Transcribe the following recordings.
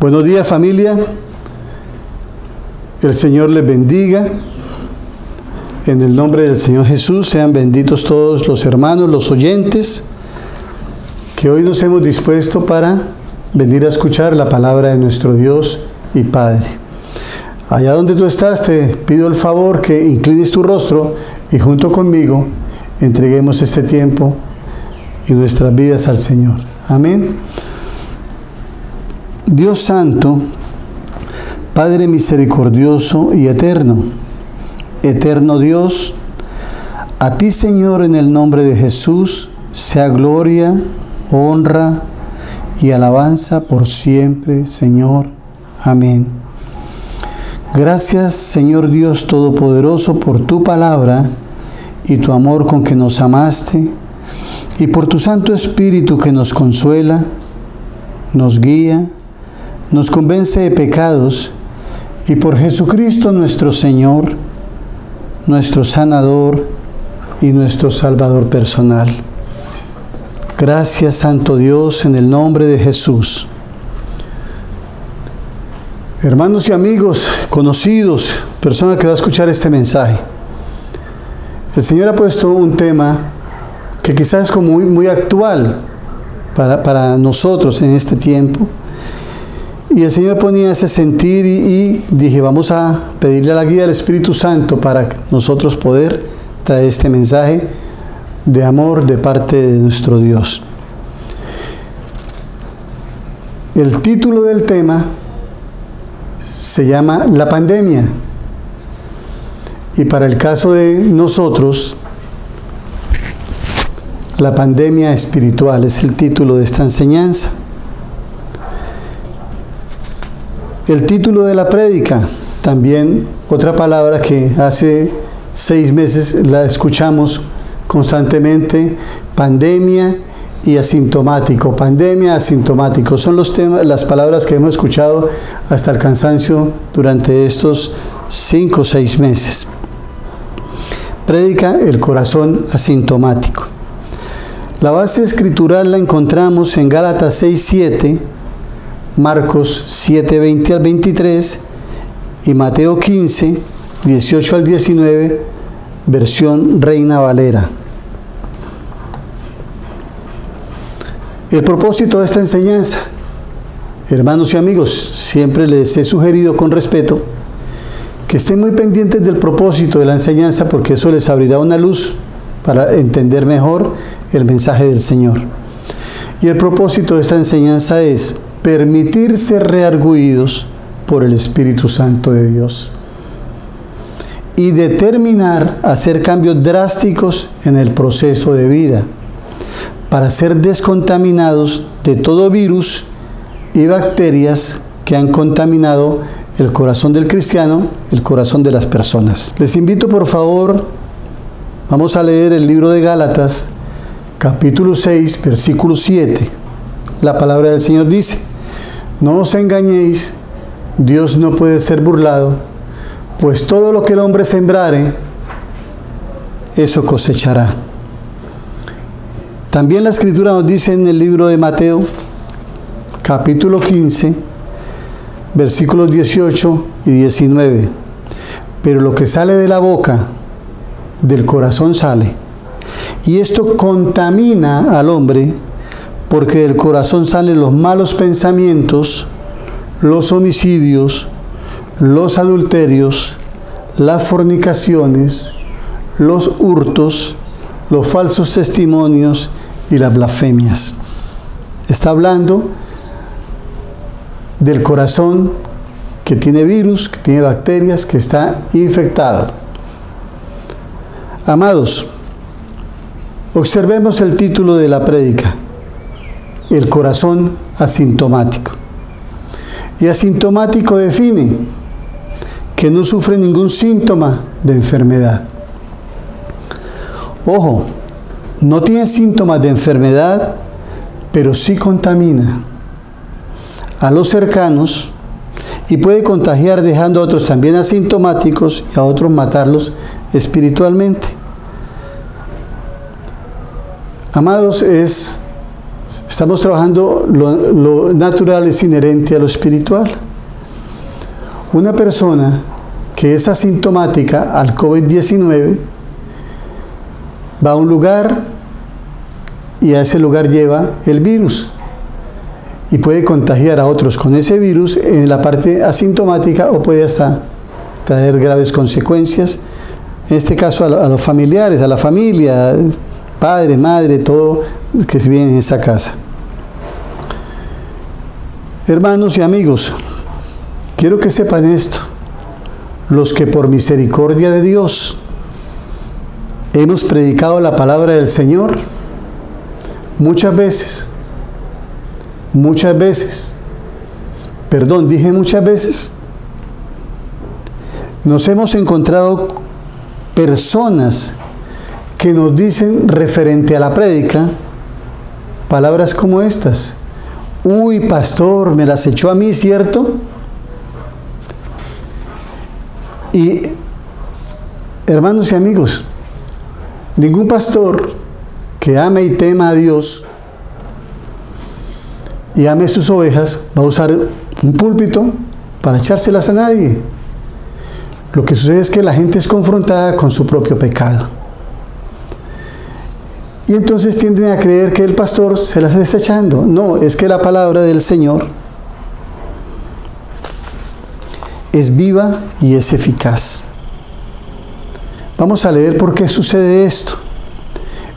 Buenos días, familia. El Señor les bendiga. En el nombre del Señor Jesús, sean benditos todos los hermanos, los oyentes, que hoy nos hemos dispuesto para venir a escuchar la palabra de nuestro Dios y Padre. Allá donde tú estás, te pido el favor que inclines tu rostro y junto conmigo entreguemos este tiempo y nuestras vidas al Señor. Amén. Dios Santo, Padre misericordioso y eterno, eterno Dios, a ti, Señor, en el nombre de Jesús, sea gloria, honra y alabanza por siempre, Señor. Amén. Gracias, Señor Dios Todopoderoso, por tu palabra y tu amor con que nos amaste, y por tu Santo Espíritu que nos consuela, nos guía, nos convence de pecados, y por Jesucristo nuestro Señor, nuestro sanador y nuestro salvador personal. Gracias, Santo Dios, en el nombre de Jesús. Hermanos y amigos, conocidos, persona que va a escuchar este mensaje, el Señor ha puesto un tema que quizás es como muy actual para nosotros en este tiempo. Y el Señor ponía ese sentir y dije, vamos a pedirle a la guía del Espíritu Santo para nosotros poder traer este mensaje de amor de parte de nuestro Dios. El título del tema se llama La pandemia. Y para el caso de nosotros, la pandemia espiritual es el título de esta enseñanza. El título de la prédica, también otra palabra que hace 6 meses la escuchamos constantemente, pandemia y asintomático. Pandemia, asintomático, son los temas, las palabras que hemos escuchado hasta el cansancio durante estos 5 o 6 meses. Prédica, el corazón asintomático. La base escritural la encontramos en Gálatas 6:7, Marcos 7:20 al 23 y Mateo 15, 18 al 19, versión Reina Valera. El propósito de esta enseñanza, hermanos y amigos, siempre les he sugerido con respeto que estén muy pendientes del propósito de la enseñanza, porque eso les abrirá una luz para entender mejor el mensaje del Señor. Y el propósito de esta enseñanza es permitir ser redargüidos por el Espíritu Santo de Dios y determinar hacer cambios drásticos en el proceso de vida para ser descontaminados de todo virus y bacterias que han contaminado el corazón del cristiano, el corazón de las personas. Les invito, por favor, vamos a leer el libro de Gálatas, capítulo 6, versículo 7. La palabra del Señor dice: no os engañéis, Dios no puede ser burlado, pues todo lo que el hombre sembrare, eso cosechará. También la Escritura nos dice en el libro de Mateo, capítulo 15, versículos 18 y 19, pero lo que sale de la boca, del corazón sale, y esto contamina al hombre, porque del corazón salen los malos pensamientos, los homicidios, los adulterios, las fornicaciones, los hurtos, los falsos testimonios y las blasfemias. Está hablando del corazón que tiene virus, que tiene bacterias, que está infectado. Amados, observemos el título de la prédica: el corazón asintomático. Y asintomático define que no sufre ningún síntoma de enfermedad. Ojo, no tiene síntomas de enfermedad, pero sí contamina a los cercanos y puede contagiar, dejando a otros también asintomáticos y a otros matarlos espiritualmente. Amados, es Estamos trabajando lo natural es inherente a lo espiritual. Una persona que es asintomática al COVID-19 va a un lugar y a ese lugar lleva el virus y puede contagiar a otros con ese virus en la parte asintomática o puede hasta traer graves consecuencias, en este caso a los familiares, a la familia, padre, madre, todo que se viene en esa casa. Hermanos y amigos, quiero que sepan esto: los que por misericordia de Dios hemos predicado la palabra del Señor, muchas veces, nos hemos encontrado personas que nos dicen referente a la prédica palabras como estas: uy, pastor, me las echó a mí, ¿cierto? Y, hermanos y amigos, ningún pastor que ame y tema a Dios y ame sus ovejas va a usar un púlpito para echárselas a nadie. Lo que sucede es que la gente es confrontada con su propio pecado. Y entonces tienden a creer que el pastor se las está echando. No, es que la palabra del Señor es viva y es eficaz. Vamos a leer por qué sucede esto.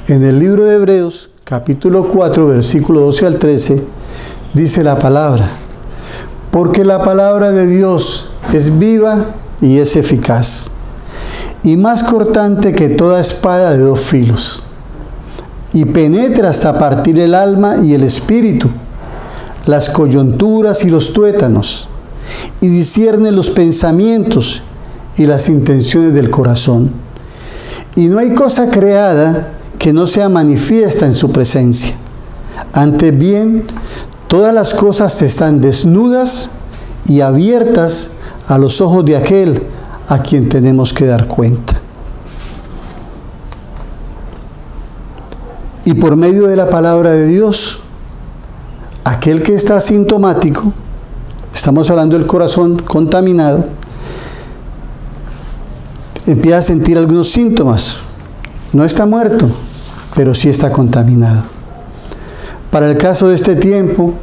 En el libro de Hebreos, capítulo 4, versículo 12 al 13, dice la palabra: porque la palabra de Dios es viva y es eficaz, y más cortante que toda espada de dos filos, y penetra hasta partir el alma y el espíritu, las coyunturas y los tuétanos, y discierne los pensamientos y las intenciones del corazón. Y no hay cosa creada que no sea manifiesta en su presencia. Antes bien, todas las cosas están desnudas y abiertas a los ojos de aquel a quien tenemos que dar cuenta. Y por medio de la palabra de Dios, aquel que está asintomático, estamos hablando del corazón contaminado, empieza a sentir algunos síntomas. No está muerto, pero sí está contaminado. Para el caso de este tiempo,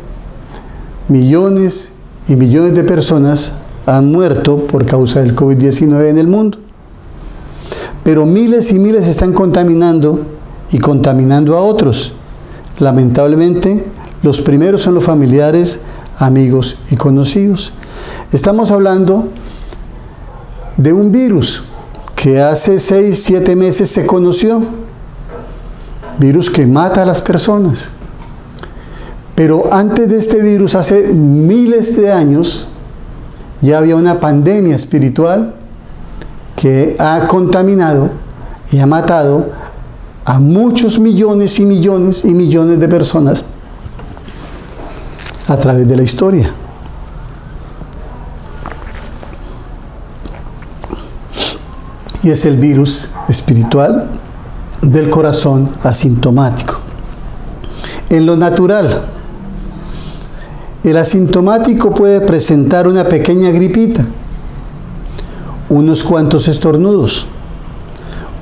millones y millones de personas han muerto por causa del COVID-19 en el mundo. Pero miles y miles están contaminando y contaminando a otros. Lamentablemente, los primeros son los familiares, amigos y conocidos. Estamos hablando de un virus que hace 6, 7 meses se conoció. Virus que mata a las personas. Pero antes de este virus, hace miles de años, ya había una pandemia espiritual que ha contaminado y ha matado a muchos millones y millones y millones de personas a través de la historia. Y es el virus espiritual del corazón asintomático. En lo natural, el asintomático puede presentar una pequeña gripita, unos cuantos estornudos,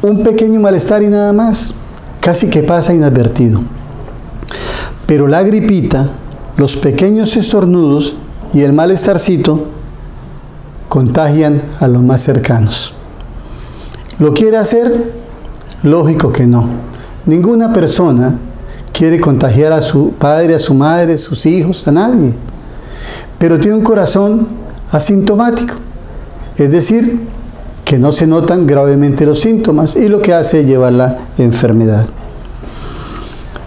un pequeño malestar y nada más, casi que pasa inadvertido. Pero la gripita, los pequeños estornudos y el malestarcito contagian a los más cercanos. ¿Lo quiere hacer? Lógico que no. Ninguna persona quiere contagiar a su padre, a su madre, a sus hijos, a nadie. Pero tiene un corazón asintomático. Es decir, que no se notan gravemente los síntomas y lo que hace es llevar la enfermedad.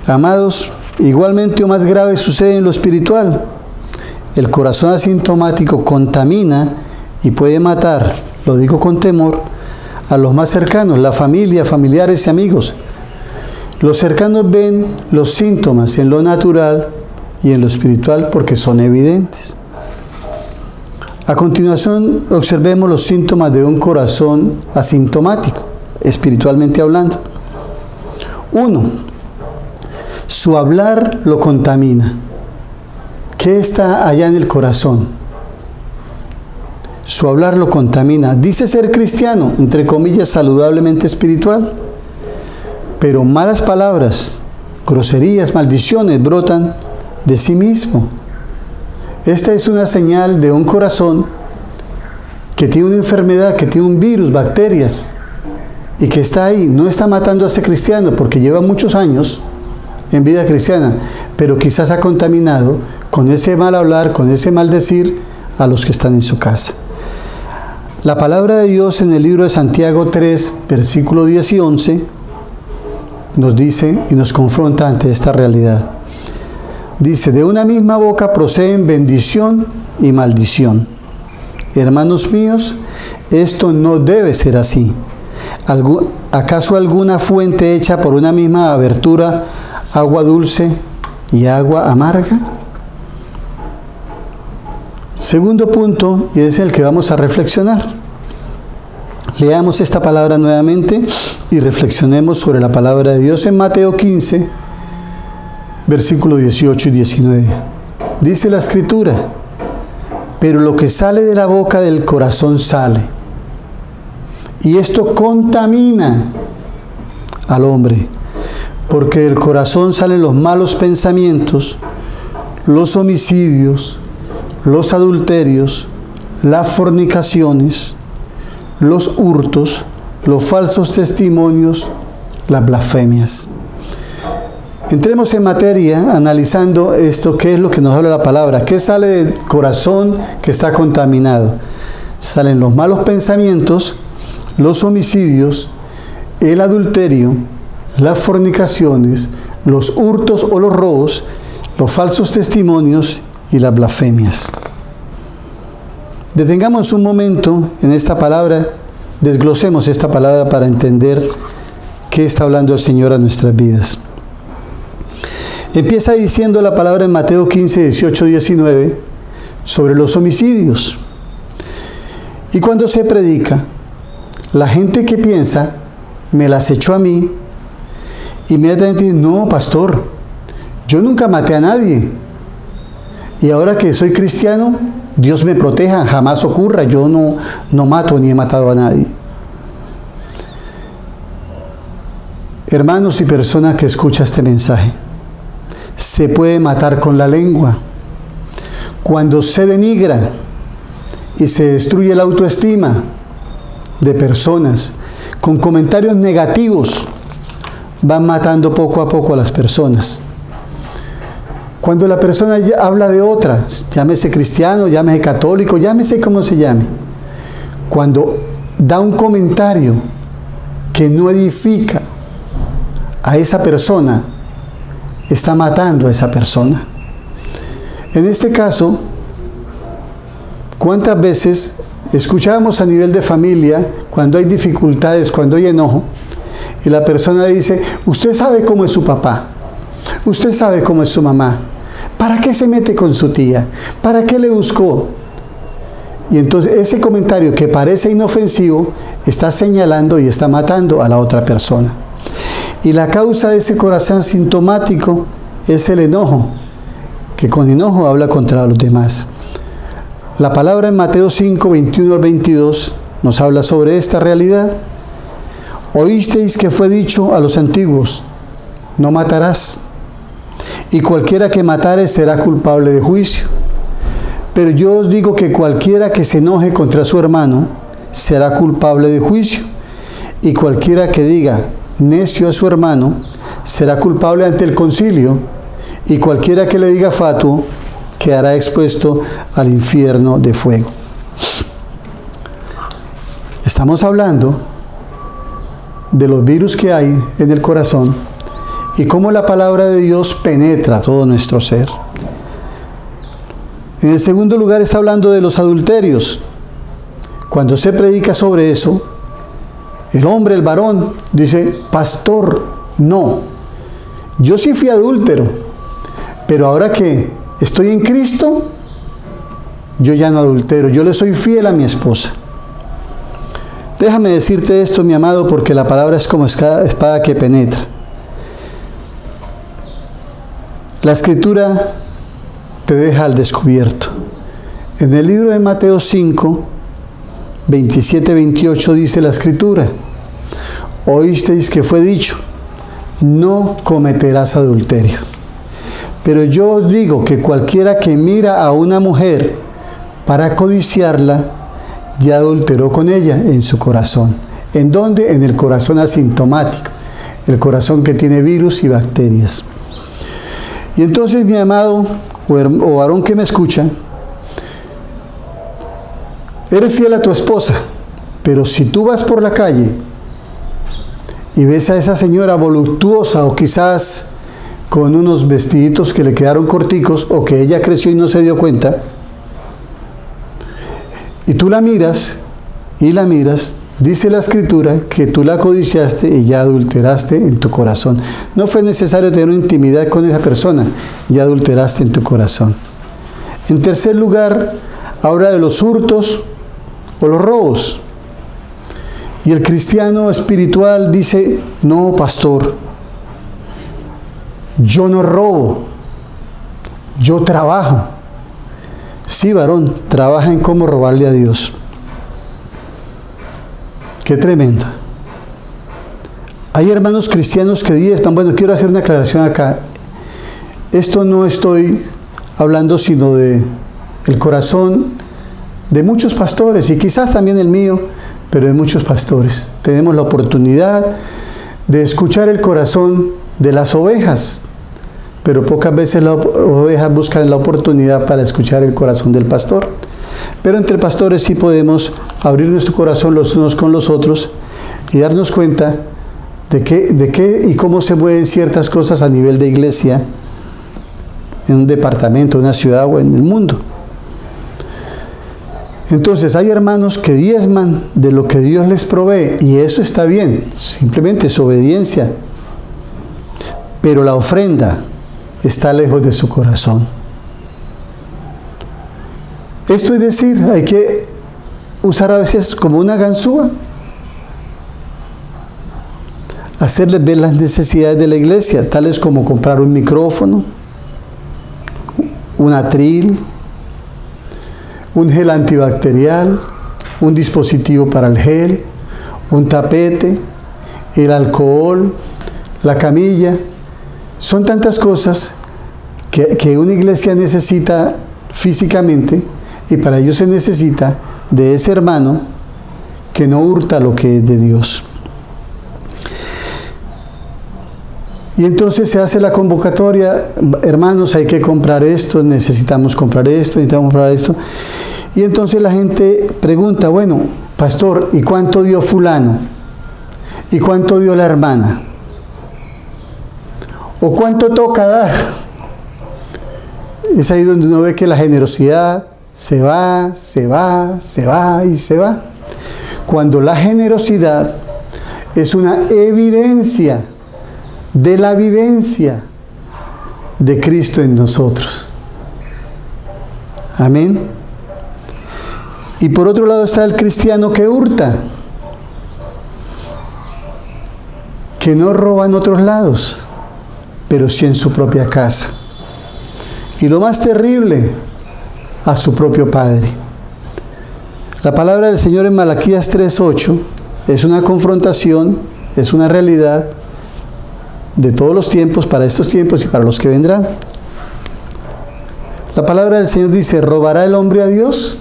Amados, igualmente o más grave sucede en lo espiritual. El corazón asintomático contamina y puede matar, lo digo con temor, a los más cercanos, la familia, familiares y amigos. Los cercanos ven los síntomas en lo natural y en lo espiritual porque son evidentes. A continuación, observemos los síntomas de un corazón asintomático, espiritualmente hablando. 1. Su hablar lo contamina. ¿Qué está allá en el corazón? Su hablar lo contamina. Dice ser cristiano, entre comillas, saludablemente espiritual, pero malas palabras, groserías, maldiciones brotan de sí mismo. Esta es una señal de un corazón que tiene una enfermedad, que tiene un virus, bacterias, y que está ahí. No está matando a ese cristiano porque lleva muchos años en vida cristiana, pero quizás ha contaminado con ese mal hablar, con ese mal decir a los que están en su casa. La palabra de Dios en el libro de Santiago 3, versículo 10 y 11, nos dice y nos confronta ante esta realidad. Dice, de una misma boca proceden bendición y maldición. Hermanos míos, esto no debe ser así. ¿Acaso alguna fuente hecha por una misma abertura, agua dulce y agua amarga? Segundo punto, y es el que vamos a reflexionar. Leamos esta palabra nuevamente y reflexionemos sobre la palabra de Dios en Mateo 15, versículos 18 y 19. Dice la Escritura, pero lo que sale de la boca del corazón sale, y esto contamina al hombre, porque del corazón salen los malos pensamientos, los homicidios, los adulterios, las fornicaciones, los hurtos, los falsos testimonios, las blasfemias. Entremos en materia analizando esto, qué es lo que nos habla la palabra, qué sale del corazón que está contaminado. Salen los malos pensamientos, los homicidios, el adulterio, las fornicaciones, los hurtos o los robos, los falsos testimonios y las blasfemias. Detengamos un momento en esta palabra, desglosemos esta palabra para entender qué está hablando el Señor a nuestras vidas. Empieza diciendo la palabra en Mateo 15, 18, 19 sobre los homicidios. Y cuando se predica, la gente que piensa, me las echó a mí, inmediatamente dice, no, pastor, yo nunca maté a nadie. Y ahora que soy cristiano, Dios me proteja, jamás ocurra, yo no mato ni he matado a nadie. Hermanos y personas que escuchan este mensaje, se puede matar con la lengua. Cuando se denigra y se destruye la autoestima de personas con comentarios negativos, van matando poco a poco a las personas. Cuando la persona habla de otras, llámese cristiano, llámese católico, llámese como se llame, cuando da un comentario que no edifica a esa persona, está matando a esa persona. En este caso, ¿cuántas veces escuchamos a nivel de familia, cuando hay dificultades, cuando hay enojo, y la persona dice, usted sabe cómo es su papá, usted sabe cómo es su mamá, ¿para qué se mete con su tía? ¿Para qué le buscó? Y entonces ese comentario que parece inofensivo está señalando y está matando a la otra persona. Y la causa de ese corazón sintomático es el enojo, que con enojo habla contra los demás. La palabra en Mateo 5, 21 al 22 nos habla sobre esta realidad. Oísteis que fue dicho a los antiguos, no matarás, y cualquiera que matare será culpable de juicio. Pero yo os digo que cualquiera que se enoje contra su hermano será culpable de juicio, y cualquiera que diga necio a su hermano será culpable ante el concilio, y cualquiera que le diga fatuo quedará expuesto al infierno de fuego. Estamos hablando de los virus que hay en el corazón y cómo la palabra de Dios penetra todo nuestro ser. En el segundo lugar está hablando de los adulterios. Cuando se predica sobre eso, el hombre, el varón, dice, pastor, no, yo sí fui adúltero, pero ahora que estoy en Cristo, yo ya no adultero, yo le soy fiel a mi esposa. Déjame decirte esto, mi amado, porque la palabra es como espada que penetra. La Escritura te deja al descubierto. En el libro de Mateo 5, 27-28 dice la Escritura: oísteis que fue dicho, no cometerás adulterio. Pero yo os digo que cualquiera que mira a una mujer para codiciarla, ya adulteró con ella en su corazón. ¿En dónde? En el corazón asintomático, el corazón que tiene virus y bacterias. Y entonces, mi amado o varón que me escucha, eres fiel a tu esposa, pero si tú vas por la calle y ves a esa señora voluptuosa o quizás con unos vestiditos que le quedaron corticos o que ella creció y no se dio cuenta, y tú la miras y la miras, dice la Escritura que tú la codiciaste y ya adulteraste en tu corazón. No fue necesario tener una intimidad con esa persona, ya adulteraste en tu corazón. En tercer lugar, habla de los hurtos o los robos. Y el cristiano espiritual dice: no, pastor, yo no robo, yo trabajo. Sí, varón, trabaja en cómo robarle a Dios. Qué tremendo. Hay hermanos cristianos que diezman. Bueno, quiero hacer una aclaración acá. Esto no estoy hablando sino de el corazón de muchos pastores, y quizás también el mío, pero de muchos pastores. Tenemos la oportunidad de escuchar el corazón de las ovejas, pero pocas veces las ovejas buscan la oportunidad para escuchar el corazón del pastor. Pero entre pastores sí podemos abrir nuestro corazón los unos con los otros y darnos cuenta de qué y cómo se mueven ciertas cosas a nivel de iglesia, en un departamento, en una ciudad o en el mundo. Entonces hay hermanos que diezman de lo que Dios les provee, y eso está bien, simplemente es obediencia, pero la ofrenda está lejos de su corazón. Esto es decir, hay que usar a veces como una ganzúa, hacerles ver las necesidades de la iglesia, tales como comprar un micrófono, un atril, un gel antibacterial, un dispositivo para el gel, un tapete, el alcohol, la camilla. Son tantas cosas que una iglesia necesita físicamente, y para ello se necesita de ese hermano que no hurta lo que es de Dios. Y entonces se hace la convocatoria: hermanos, hay que comprar esto, necesitamos comprar esto, necesitamos comprar esto. Y entonces la gente pregunta: bueno, pastor, ¿y cuánto dio fulano? ¿Y cuánto dio la hermana? ¿O cuánto toca dar? Es ahí donde uno ve que la generosidad se va y se va. Cuando la generosidad es una evidencia de la vivencia de Cristo en nosotros. Amén. Y por otro lado está el cristiano que hurta, que no roba en otros lados, pero sí en su propia casa. Y lo más terrible, a su propio padre. La palabra del Señor en Malaquías 3:8 es una confrontación, es una realidad de todos los tiempos, para estos tiempos y para los que vendrán. La palabra del Señor dice: ¿robará el hombre a Dios?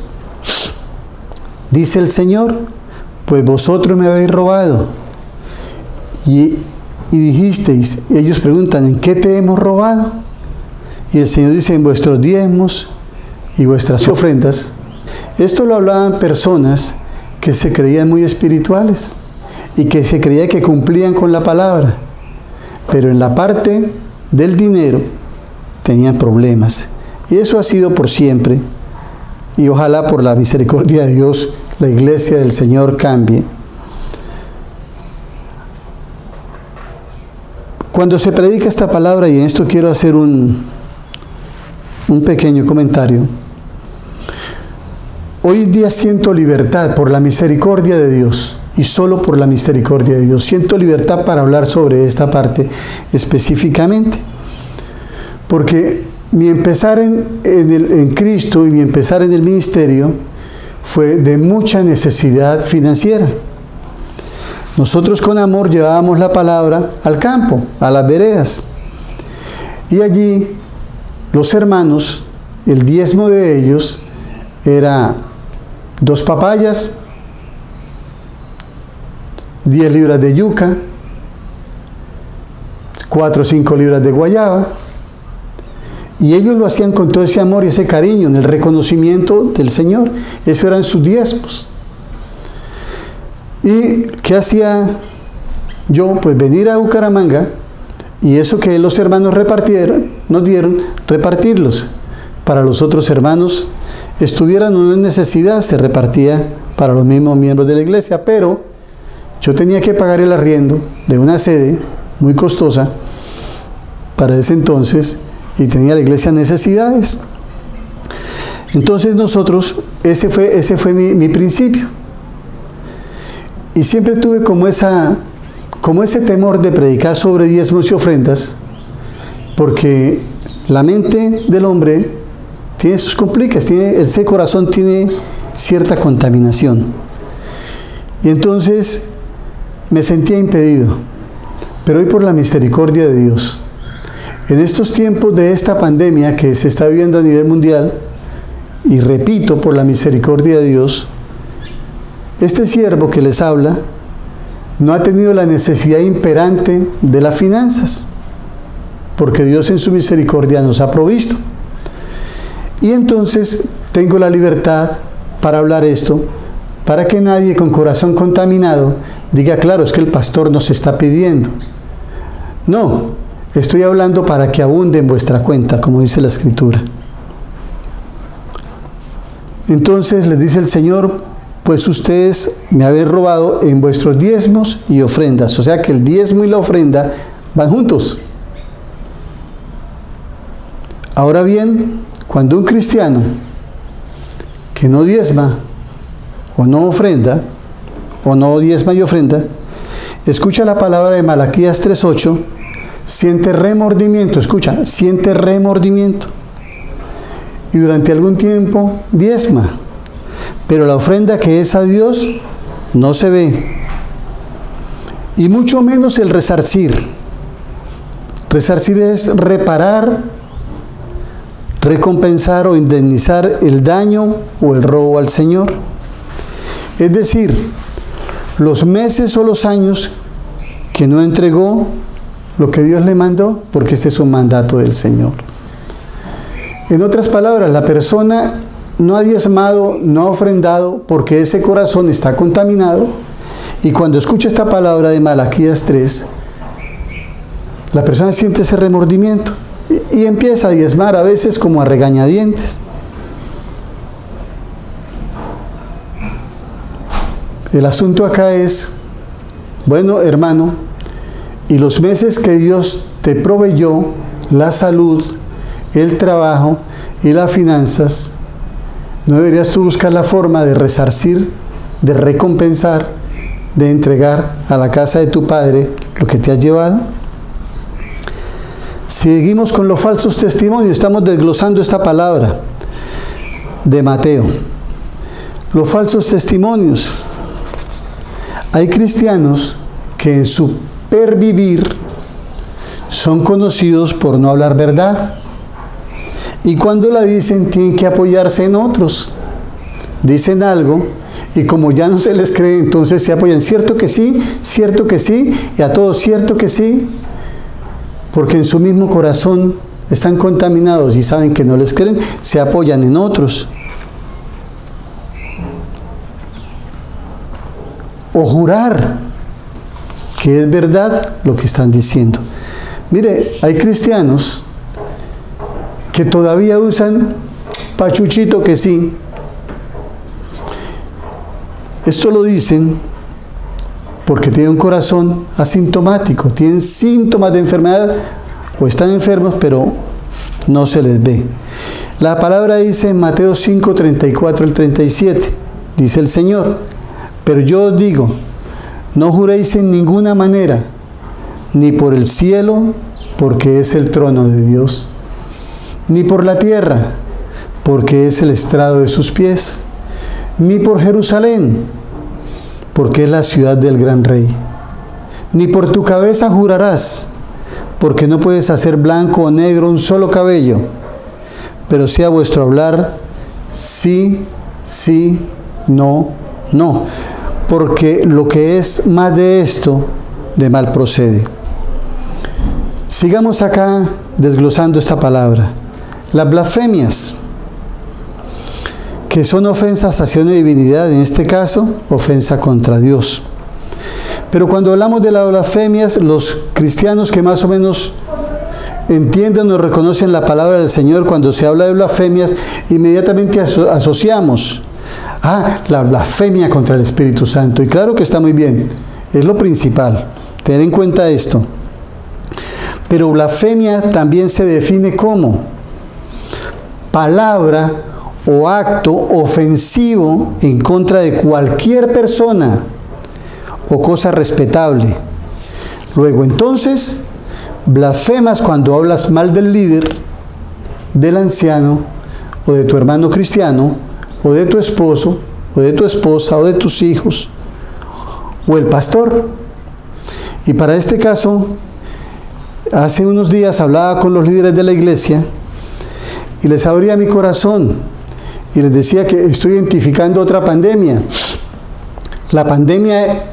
Dice el Señor: pues vosotros me habéis robado. Y dijisteis, ellos preguntan: ¿en qué te hemos robado? Y el Señor dice: en vuestros diezmos y vuestras ofrendas. Esto lo hablaban personas que se creían muy espirituales y que se creía que cumplían con la palabra, pero en la parte del dinero tenían problemas. Y eso ha sido por siempre, y ojalá por la misericordia de Dios la iglesia del Señor cambie. Cuando se predica esta palabra, y en esto quiero hacer un pequeño comentario, hoy en día siento libertad por la misericordia de Dios, y solo por la misericordia de Dios siento libertad para hablar sobre esta parte específicamente, Porque mi empezar en Cristo y mi empezar en el ministerio fue de mucha necesidad financiera. Nosotros con amor llevábamos la palabra al campo, a las veredas. Y allí los hermanos, el diezmo de ellos era 2 papayas, 10 libras de yuca, 4 o 5 libras de guayaba. Y ellos lo hacían con todo ese amor y ese cariño, en el reconocimiento del Señor. Esos eran sus diezmos. ¿Y qué hacía yo? Pues venir a Bucaramanga y eso que los hermanos nos dieron, repartirlos para los otros hermanos. Estuvieran o no en necesidad, se repartía para los mismos miembros de la iglesia, pero yo tenía que pagar el arriendo de una sede muy costosa para ese entonces y tenía la iglesia necesidades. Entonces nosotros, ese fue mi principio. Y siempre tuve como ese temor de predicar sobre diezmos y ofrendas, porque la mente del hombre tiene sus complicaciones, ese corazón tiene cierta contaminación. Y entonces me sentía impedido. Pero hoy, por la misericordia de Dios, en estos tiempos de esta pandemia que se está viviendo a nivel mundial, y repito, por la misericordia de Dios, este siervo que les habla no ha tenido la necesidad imperante de las finanzas, porque Dios en su misericordia nos ha provisto. Y entonces tengo la libertad para hablar esto, para que nadie con corazón contaminado diga, claro, es que el pastor nos está pidiendo. No, estoy hablando para que abunde en vuestra cuenta, como dice la Escritura. Entonces les dice el Señor, pues ustedes me habéis robado en vuestros diezmos y ofrendas. O sea que el diezmo y la ofrenda van juntos. Ahora bien, cuando un cristiano que no diezma o no ofrenda, o no diezma y ofrenda, escucha la palabra de Malaquías 3:8, siente remordimiento, escucha, siente remordimiento. Y durante algún tiempo diezma. Pero la ofrenda que es a Dios no se ve. Y mucho menos el resarcir. Resarcir es reparar, recompensar o indemnizar el daño o el robo al Señor. Es decir, los meses o los años que no entregó lo que Dios le mandó, porque este es un mandato del Señor. En otras palabras, la persona no ha diezmado, no ha ofrendado, porque ese corazón está contaminado, y cuando escucha esta palabra de Malaquías 3, la persona siente ese remordimiento y empieza a diezmar, a veces como a regañadientes. El asunto acá es, bueno, hermano, y los meses que Dios te proveyó, la salud, el trabajo y las finanzas, ¿no deberías tú buscar la forma de resarcir, de recompensar, de entregar a la casa de tu padre lo que te has llevado? Seguimos con los falsos testimonios, estamos desglosando esta palabra de Mateo. Los falsos testimonios. Hay cristianos que en su pervivir son conocidos por no hablar verdad. Y cuando la dicen, tienen que apoyarse en otros. Dicen algo y como ya no se les cree, entonces se apoyan. Cierto que sí, y a todos cierto que sí. Porque en su mismo corazón están contaminados y saben que no les creen, se apoyan en otros. O jurar que es verdad lo que están diciendo. Mire, hay cristianos que todavía usan pachuchito que sí. Esto lo dicen porque tienen un corazón asintomático, tienen síntomas de enfermedad o están enfermos, pero no se les ve. La palabra dice en Mateo 5, 34 al 37, dice el Señor, pero yo os digo, no juréis en ninguna manera, ni por el cielo, porque es el trono de Dios, ni por la tierra, porque es el estrado de sus pies, ni por Jerusalén, porque es la ciudad del gran rey. Ni por tu cabeza jurarás, porque no puedes hacer blanco o negro un solo cabello, pero sea vuestro hablar sí, sí, no, no, porque lo que es más de esto, de mal procede. Sigamos acá desglosando esta palabra. Las blasfemias, que son ofensas hacia una divinidad, en este caso, ofensa contra Dios. Pero cuando hablamos de las blasfemias, los cristianos que más o menos entienden o reconocen la palabra del Señor, cuando se habla de blasfemias, inmediatamente asociamos la blasfemia contra el Espíritu Santo. Y claro que está muy bien, es lo principal, tener en cuenta esto. Pero blasfemia también se define como palabra o acto ofensivo en contra de cualquier persona o cosa respetable. Luego, entonces, blasfemas cuando hablas mal del líder, del anciano, o de tu hermano cristiano, o de tu esposo, o de tu esposa, o de tus hijos, o el pastor. Y para este caso, hace unos días hablaba con los líderes de la iglesia y les abría mi corazón y les decía que estoy identificando otra pandemia, la pandemia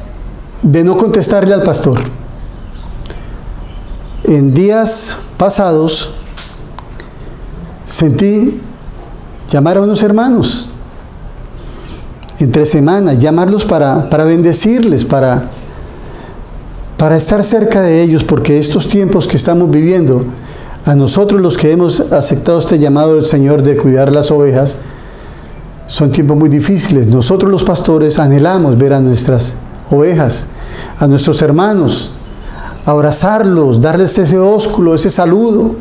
de no contestarle al pastor. En días pasados sentí llamar a unos hermanos entre semana, llamarlos para bendecirles, para estar cerca de ellos, porque estos tiempos que estamos viviendo, a nosotros los que hemos aceptado este llamado del Señor de cuidar las ovejas, son tiempos muy difíciles. Nosotros los pastores anhelamos ver a nuestras ovejas, a nuestros hermanos, abrazarlos, darles ese ósculo, ese saludo,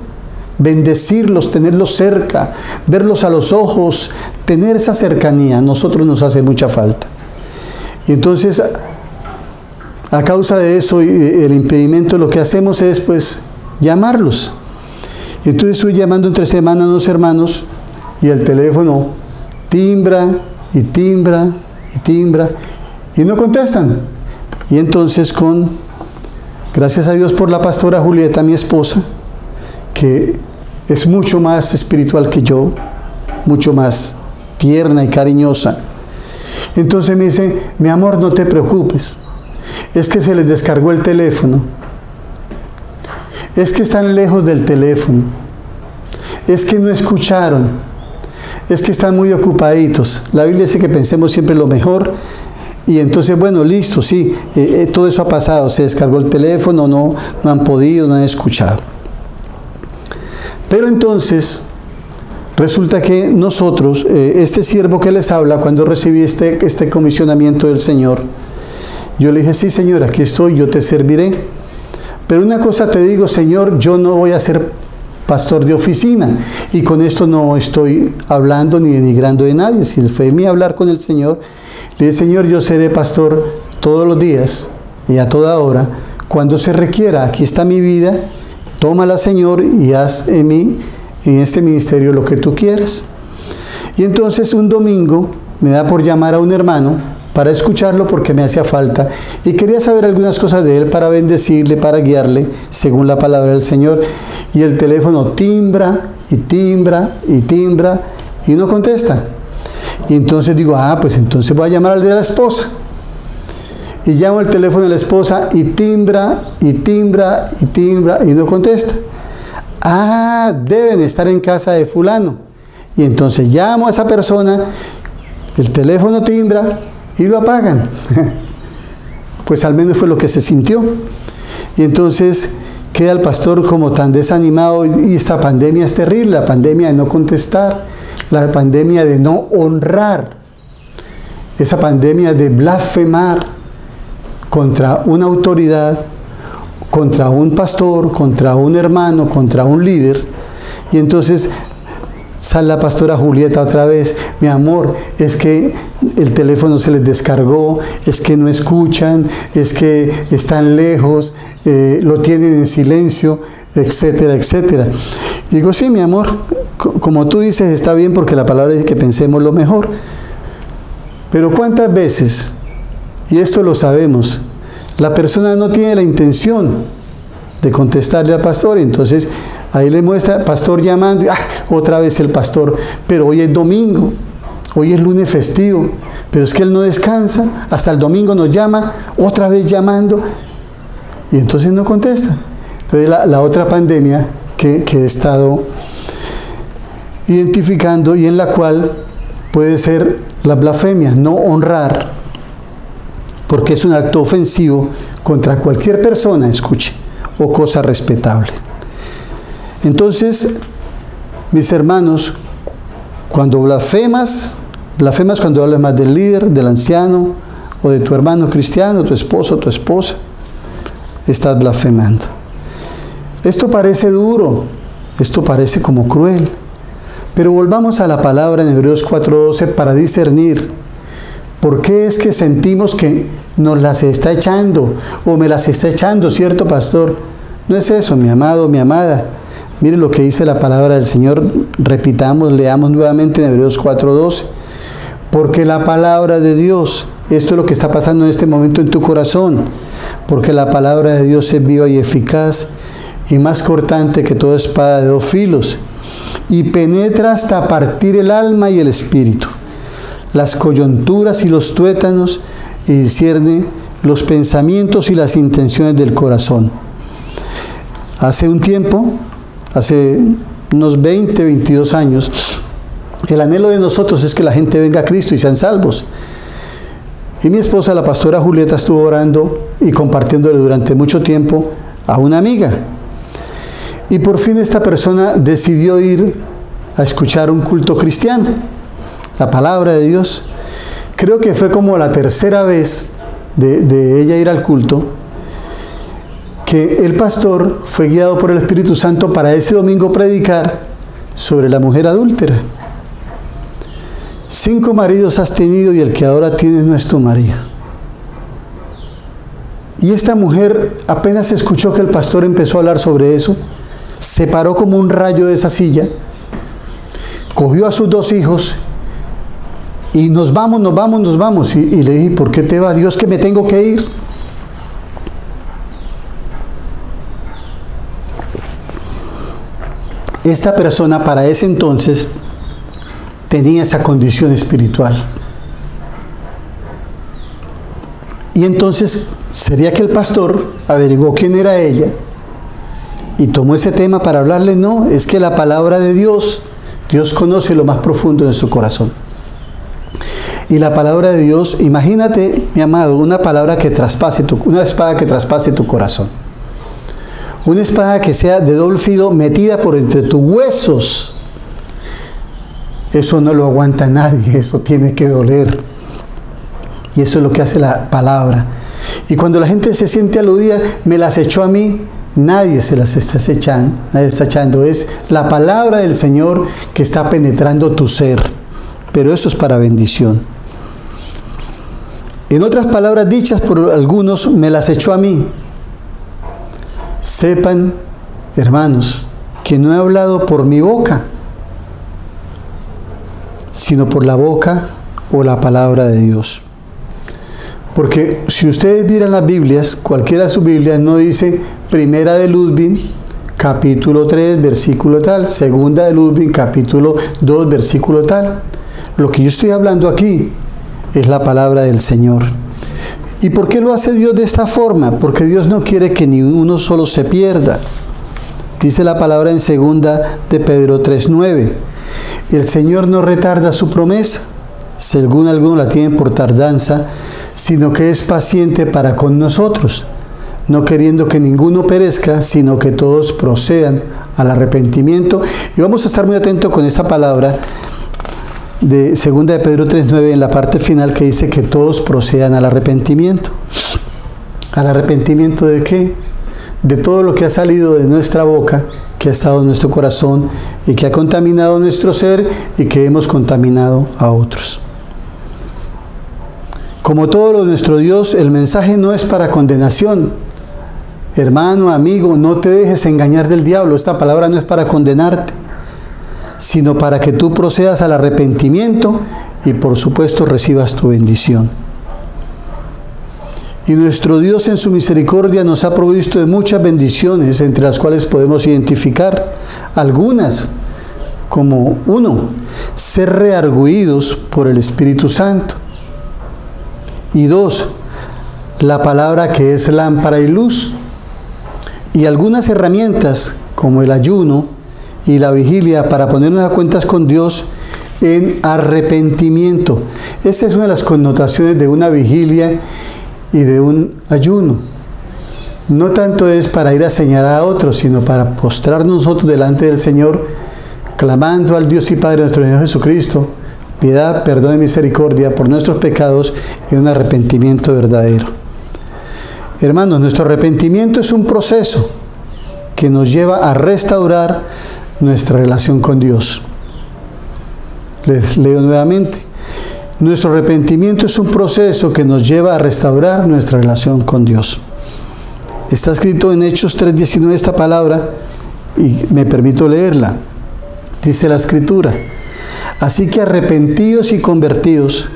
bendecirlos, tenerlos cerca, verlos a los ojos, tener esa cercanía. A nosotros nos hace mucha falta. Y entonces, a causa de eso y el impedimento, lo que hacemos es pues llamarlos. Y entonces estoy llamando entre semana a unos hermanos y el teléfono timbra y timbra y timbra y no contestan. Y entonces gracias a Dios por la pastora Julieta, mi esposa, que es mucho más espiritual que yo, mucho más tierna y cariñosa. Entonces me dice: mi amor, no te preocupes, es que se les descargó el teléfono, es que están lejos del teléfono, es que no escucharon, es que están muy ocupaditos. La Biblia dice que pensemos siempre lo mejor. Y entonces, bueno, listo, sí, todo eso ha pasado, se descargó el teléfono, no han podido, no han escuchado. Pero entonces, resulta que nosotros, este siervo que les habla, cuando recibí este comisionamiento del Señor, yo le dije: sí, Señor, aquí estoy, yo te serviré. Pero una cosa te digo, Señor, yo no voy a ser pastor de oficina, y con esto no estoy hablando ni denigrando de nadie. Si fue mi hablar con el Señor, le dije: Señor, yo seré pastor todos los días y a toda hora, cuando se requiera. Aquí está mi vida, tómala, Señor, y haz en mí, en este ministerio, lo que tú quieras. Y entonces un domingo me da por llamar a un hermano para escucharlo, porque me hacía falta y quería saber algunas cosas de él para bendecirle, para guiarle según la palabra del Señor. Y el teléfono timbra y timbra y timbra y no contesta. Y entonces digo: pues entonces voy a llamar al de la esposa. Y llamo el teléfono de la esposa y timbra y timbra y timbra y no contesta. Deben estar en casa de fulano. Y entonces llamo a esa persona, el teléfono timbra y lo apagan. Pues al menos fue lo que se sintió. Y entonces queda el pastor como tan desanimado. Y esta pandemia es terrible, la pandemia de no contestar, la pandemia de no honrar, esa pandemia de blasfemar contra una autoridad, contra un pastor, contra un hermano, contra un líder. Y entonces sale la pastora Julieta otra vez: mi amor, es que el teléfono se les descargó, es que no escuchan, es que están lejos, lo tienen en silencio, etcétera, etcétera. Y digo: sí, mi amor, como tú dices, está bien porque la palabra dice que pensemos lo mejor. Pero ¿cuántas veces, y esto lo sabemos, la persona no tiene la intención de contestarle al pastor? Entonces ahí le muestra, pastor llamando, otra vez el pastor, pero hoy es domingo, hoy es lunes festivo, pero es que él no descansa, hasta el domingo nos llama, otra vez llamando, y entonces no contesta. Entonces la otra pandemia que he estado identificando y en la cual puede ser la blasfemia, no honrar, porque es un acto ofensivo contra cualquier persona, escuche, o cosa respetable. Entonces, mis hermanos, cuando blasfemas cuando hablas más del líder, del anciano, o de tu hermano cristiano, tu esposo, tu esposa, estás blasfemando. Esto parece duro, esto parece como cruel, pero volvamos a la palabra en Hebreos 4:12 para discernir por qué es que sentimos que nos las está echando, o me las está echando, ¿cierto, pastor? No es eso, mi amado, mi amada. Miren lo que dice la palabra del Señor, repitamos, leamos nuevamente en Hebreos 4:12. Porque la palabra de Dios, esto es lo que está pasando en este momento en tu corazón, porque la palabra de Dios es viva y eficaz y más cortante que toda espada de 2 filos, y penetra hasta partir el alma y el espíritu, las coyunturas y los tuétanos, y discierne los pensamientos y las intenciones del corazón. Hace un tiempo, hace unos 20, 22 años, el anhelo de nosotros es que la gente venga a Cristo y sean salvos. Y mi esposa, la pastora Julieta, estuvo orando y compartiéndole durante mucho tiempo a una amiga. Y por fin esta persona decidió ir a escuchar un culto cristiano, la palabra de Dios. Creo que fue como la tercera vez de ella ir al culto, que el pastor fue guiado por el Espíritu Santo para ese domingo predicar sobre la mujer adúltera. 5 maridos has tenido y el que ahora tienes no es tu marido. Y esta mujer apenas escuchó que el pastor empezó a hablar sobre eso, se paró como un rayo de esa silla, cogió a sus 2 hijos y nos vamos. Y le dije, ¿por qué te va? Dios, que me tengo que ir. Esta persona para ese entonces tenía esa condición espiritual. Y entonces, ¿sería que el pastor averiguó quién era ella y tomó ese tema para hablarle? No, es que la palabra de Dios, Dios conoce lo más profundo de su corazón. Y la palabra de Dios, imagínate, mi amado, una espada que traspase tu corazón. Una espada que sea de doble filo, metida por entre tus huesos. Eso no lo aguanta nadie, eso tiene que doler. Y eso es lo que hace la palabra. Y cuando la gente se siente aludida, me las echó a mí, nadie se las está echando, nadie está echando. Es la palabra del Señor que está penetrando tu ser. Pero eso es para bendición. En otras palabras dichas por algunos, me las echó a mí. Sepan, hermanos, que no he hablado por mi boca, sino por la boca o la palabra de Dios. Porque si ustedes miran las Biblias, cualquiera de sus Biblias no dice Primera de Ludwig, capítulo 3, versículo tal, Segunda de Ludwig, capítulo 2, versículo tal. Lo que yo estoy hablando aquí es la palabra del Señor. ¿Y por qué lo hace Dios de esta forma? Porque Dios no quiere que ni uno solo se pierda. Dice la palabra en Segunda de Pedro 3:9. El Señor no retarda su promesa, según algunos la tienen por tardanza, sino que es paciente para con nosotros, no queriendo que ninguno perezca, sino que todos procedan al arrepentimiento. Y vamos a estar muy atentos con esta palabra de 2 de Pedro 3:9 en la parte final, que dice que todos procedan al arrepentimiento. ¿Al arrepentimiento de qué? De todo lo que ha salido de nuestra boca, que ha estado en nuestro corazón y que ha contaminado nuestro ser y que hemos contaminado a otros. Como todo lo de nuestro Dios, el mensaje no es para condenación. Hermano, amigo, no te dejes engañar del diablo. Esta palabra no es para condenarte, sino para que tú procedas al arrepentimiento y por supuesto recibas tu bendición. Y nuestro Dios en su misericordia nos ha provisto de muchas bendiciones, entre las cuales podemos identificar algunas, como 1, ser redargüidos por el Espíritu Santo. Y 2, la palabra que es lámpara y luz. Y algunas herramientas como el ayuno y la vigilia para ponernos a cuentas con Dios en arrepentimiento. Esta es una de las connotaciones de una vigilia y de un ayuno. No tanto es para ir a señalar a otros, sino para postrar nosotros delante del Señor, clamando al Dios y Padre nuestro Señor Jesucristo, piedad, perdón y misericordia por nuestros pecados y un arrepentimiento verdadero. Hermanos, nuestro arrepentimiento es un proceso que nos lleva a restaurar nuestra relación con Dios. Les leo nuevamente. Nuestro arrepentimiento es un proceso que nos lleva a restaurar nuestra relación con Dios. Está escrito en Hechos 3:19 esta palabra y me permito leerla. Dice la Escritura: así que arrepentíos y convertíos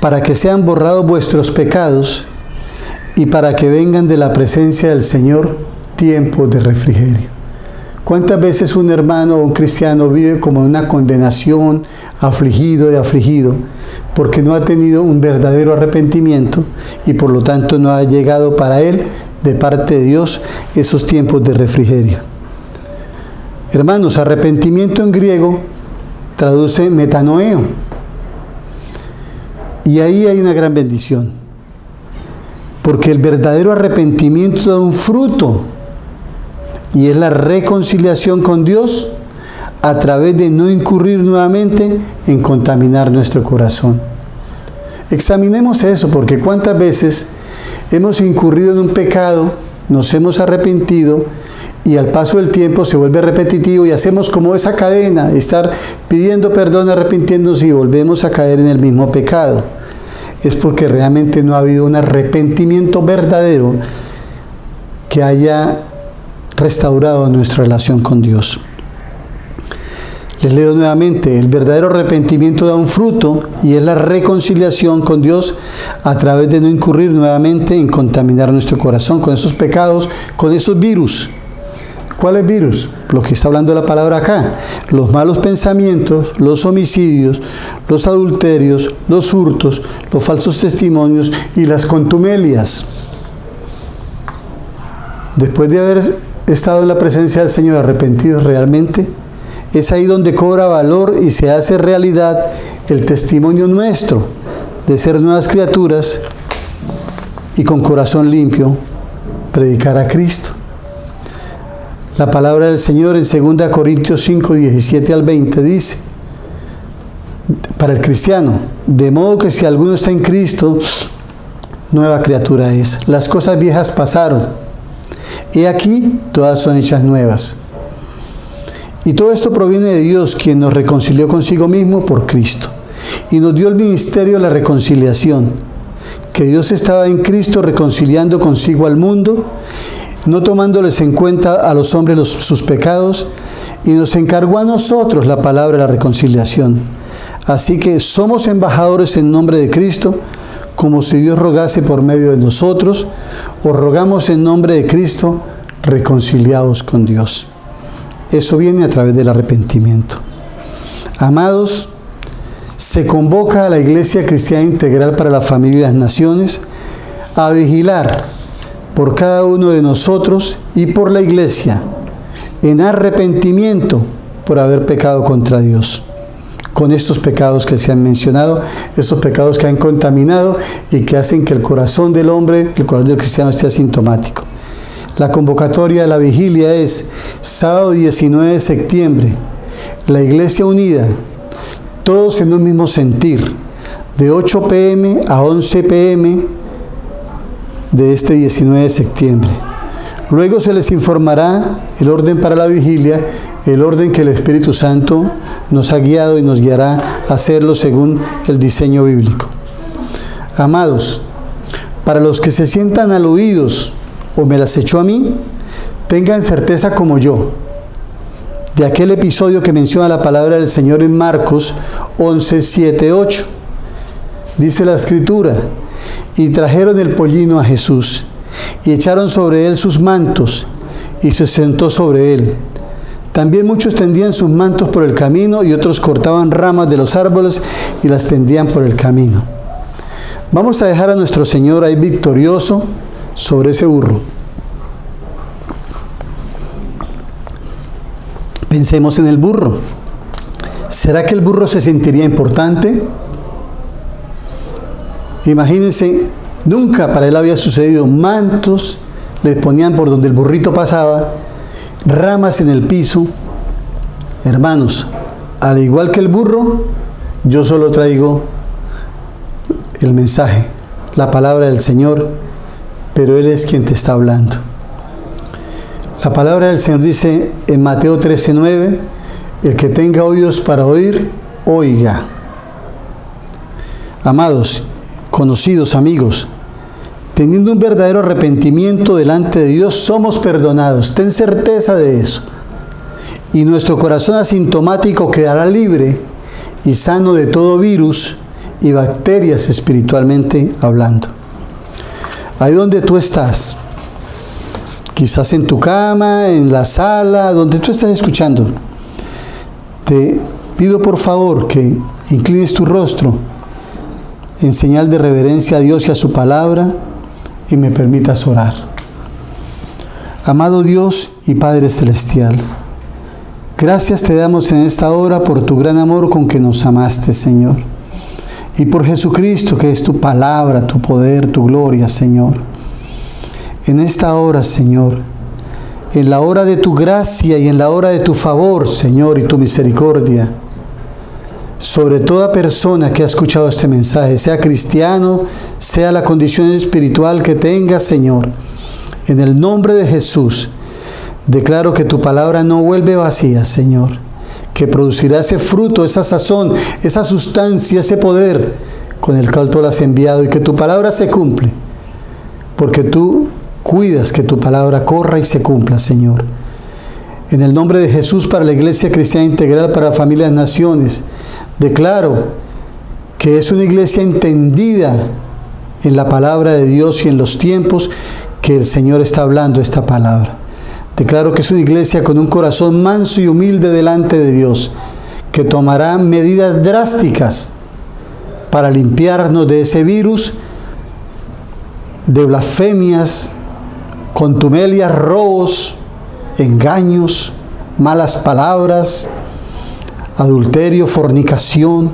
para que sean borrados vuestros pecados y para que vengan de la presencia del Señor tiempos de refrigerio. ¿Cuántas veces un hermano o un cristiano vive como en una condenación, afligido y afligido, porque no ha tenido un verdadero arrepentimiento y por lo tanto no ha llegado para él, de parte de Dios, esos tiempos de refrigerio? Hermanos, arrepentimiento en griego traduce metanoeo. Y ahí hay una gran bendición, porque el verdadero arrepentimiento da un fruto, y es la reconciliación con Dios a través de no incurrir nuevamente en contaminar nuestro corazón. Examinemos eso, porque cuántas veces hemos incurrido en un pecado, nos hemos arrepentido y al paso del tiempo se vuelve repetitivo y hacemos como esa cadena de estar pidiendo perdón, arrepintiéndonos y volvemos a caer en el mismo pecado. Es porque realmente no ha habido un arrepentimiento verdadero que haya restaurado nuestra relación con Dios. Les leo nuevamente: el verdadero arrepentimiento da un fruto y es la reconciliación con Dios a través de no incurrir nuevamente en contaminar nuestro corazón con esos pecados, con esos virus. ¿Cuáles virus? Lo que está hablando la palabra acá: los malos pensamientos, los homicidios, los adulterios, los hurtos, los falsos testimonios y las contumelias. Después de haber estado en la presencia del Señor arrepentidos realmente, es ahí donde cobra valor y se hace realidad el testimonio nuestro de ser nuevas criaturas y con corazón limpio predicar a Cristo. La palabra del Señor en 2 Corintios 5, 17 al 20 dice, para el cristiano: de modo que si alguno está en Cristo, nueva criatura es. Las cosas viejas pasaron, he aquí, todas son hechas nuevas. Y todo esto proviene de Dios, quien nos reconcilió consigo mismo por Cristo, y nos dio el ministerio de la reconciliación, que Dios estaba en Cristo reconciliando consigo al mundo, no tomándoles en cuenta a los hombres sus pecados, y nos encargó a nosotros la palabra de la reconciliación. Así que somos embajadores en nombre de Cristo, como si Dios rogase por medio de nosotros. Os rogamos en nombre de Cristo, reconciliados con Dios. Eso viene a través del arrepentimiento. Amados, se convoca a la Iglesia Cristiana Integral para la Familia y las Naciones a vigilar por cada uno de nosotros y por la Iglesia en arrepentimiento por haber pecado contra Dios, con estos pecados que se han mencionado, estos pecados que han contaminado y que hacen que el corazón del hombre, el corazón del cristiano, esté asintomático. La convocatoria de la vigilia es sábado 19 de septiembre, la Iglesia unida, todos en un mismo sentir, de 8 p.m. a 11 p.m. de este 19 de septiembre. Luego se les informará el orden para la vigilia, el orden que el Espíritu Santo nos ha guiado y nos guiará a hacerlo según el diseño bíblico. Amados, para los que se sientan aludidos o me las echó a mí, tengan certeza como yo de aquel episodio que menciona la palabra del Señor en Marcos 11, 7, 8. Dice la Escritura: y trajeron el pollino a Jesús, y echaron sobre él sus mantos, y se sentó sobre él. También muchos tendían sus mantos por el camino, y otros cortaban ramas de los árboles y las tendían por el camino. Vamos a dejar a nuestro Señor ahí victorioso sobre ese burro. Pensemos en el burro. ¿Será que el burro se sentiría importante? Imagínense, nunca para él había sucedido. Mantos le ponían por donde el burrito pasaba, ramas en el piso. Hermanos, al igual que el burro, yo solo traigo el mensaje, la palabra del Señor, pero Él es quien te está hablando. La palabra del Señor dice en Mateo 13:9: el que tenga oídos para oír, oiga. Amados, conocidos, amigos, teniendo un verdadero arrepentimiento delante de Dios, somos perdonados. Ten certeza de eso. Y nuestro corazón asintomático quedará libre y sano de todo virus y bacterias espiritualmente hablando. Ahí donde tú estás, quizás en tu cama, en la sala, donde tú estás escuchando, te pido por favor que inclines tu rostro en señal de reverencia a Dios y a su palabra, y me permitas orar. Amado Dios y Padre Celestial, gracias te damos en esta hora por tu gran amor con que nos amaste, Señor, y por Jesucristo, que es tu palabra, tu poder, tu gloria, Señor. En esta hora, Señor, en la hora de tu gracia y en la hora de tu favor, Señor, y tu misericordia, sobre toda persona que ha escuchado este mensaje, sea cristiano, sea la condición espiritual que tenga, Señor, en el nombre de Jesús, declaro que tu palabra no vuelve vacía, Señor, que producirá ese fruto, esa sazón, esa sustancia, ese poder con el cual tú la has enviado, y que tu palabra se cumple, porque tú cuidas que tu palabra corra y se cumpla, Señor. En el nombre de Jesús, para la Iglesia Cristiana Integral, para Familias Naciones, declaro que es una iglesia entendida en la palabra de Dios y en los tiempos que el Señor está hablando esta palabra. Declaro que es una iglesia con un corazón manso y humilde delante de Dios, que tomará medidas drásticas para limpiarnos de ese virus, de blasfemias, contumelias, robos, engaños, malas palabras, adulterio, fornicación.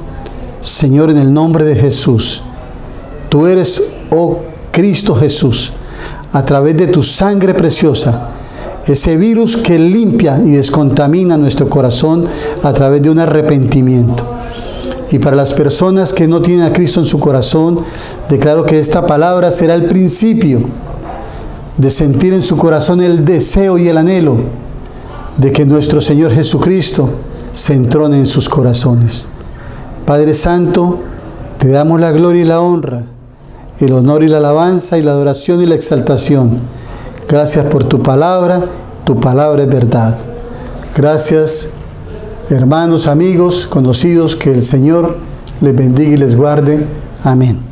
Señor, en el nombre de Jesús, tú eres, oh Cristo Jesús, a través de tu sangre preciosa, ese virus que limpia y descontamina nuestro corazón a través de un arrepentimiento. Y para las personas que no tienen a Cristo en su corazón, declaro que esta palabra será el principio de sentir en su corazón el deseo y el anhelo de que nuestro Señor Jesucristo se entrone en sus corazones. Padre Santo, te damos la gloria y la honra, el honor y la alabanza y la adoración y la exaltación. Gracias por tu palabra es verdad. Gracias, hermanos, amigos, conocidos, que el Señor les bendiga y les guarde. Amén.